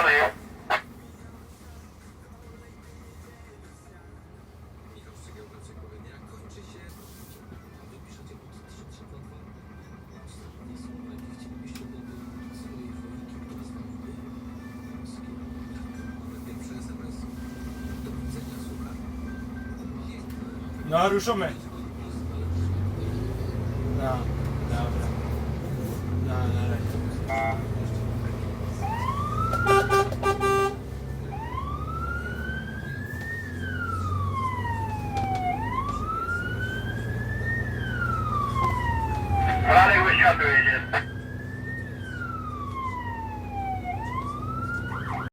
Ruszamy. No, ruszamy. No, dobra. No, na razie. Radek, światło jedzie.